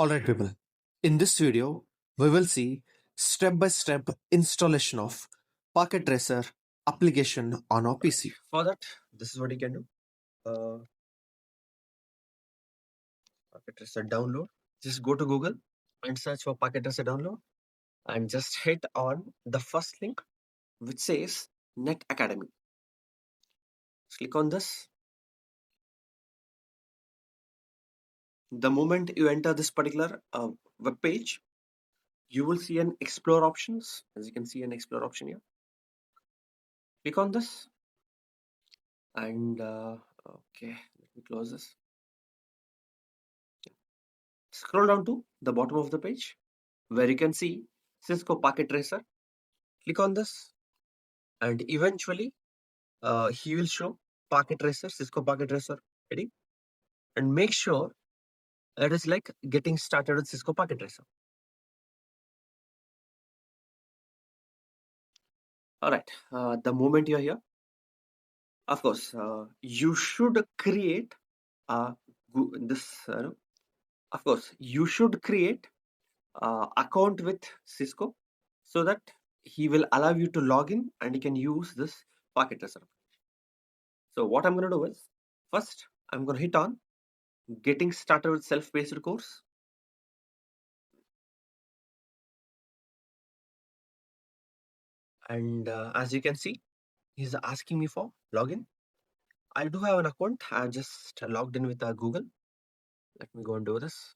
Alright people, in this video we will see step-by-step installation of Packet Tracer application on our PC. For that, this is what you can do. Packet Tracer download. Just go to Google and search for Packet Tracer download and just hit on the first link which says Net Academy. Click on this. The moment you enter this particular web page, you will see an explore options. As you can see, an explore option here. Click on this and okay, let me close this. Scroll down to the bottom of the page where you can see Cisco Packet Tracer. Click on this and eventually he will show Packet Tracer, Cisco Packet Tracer heading, and make sure it is like getting started with Cisco Packet Tracer. All right, the moment you're here, of course, you should create this. Of course, you should create account with Cisco so that he will allow you to log in and you can use this Packet Tracer. So what I'm going to do is, first I'm going to hit on getting started with self-paced course. And as you can see, he's asking me for login. I do have an account. I just logged in with Google. Let me go and do this.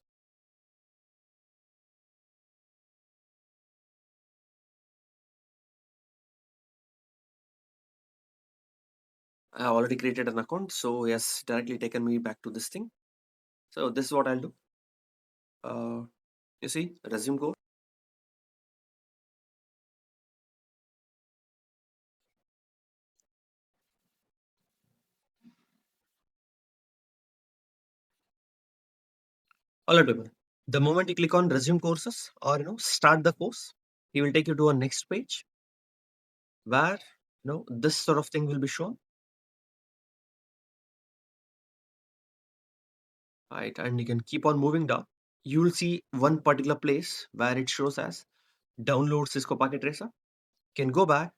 I have already created an account, so yes, directly taken me back to this thing. So this is what I'll do. You see, resume course. Alright people, the moment you click on resume courses or start the course, he will take you to a next page where this sort of thing will be shown. Right, and you can keep on moving down. You will see one particular place where it shows as download Cisco Packet Tracer. You can go back,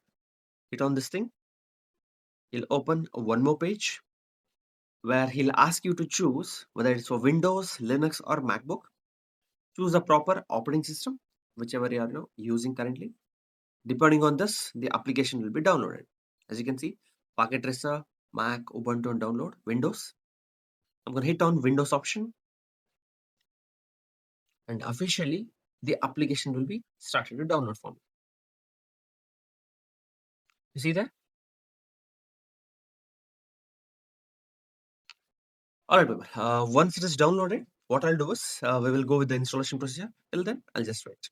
hit on this thing. He'll open one more page where he'll ask you to choose whether it's for Windows, Linux or MacBook. Choose a proper operating system, whichever you are using currently. Depending on this, the application will be downloaded. As you can see, Packet Tracer, Mac, Ubuntu and download, Windows. I'm going to hit on Windows option. And officially, the application will be started to download for me. You see that? Alright, people. Once it is downloaded, what I'll do is we will go with the installation procedure. Till then, I'll just wait.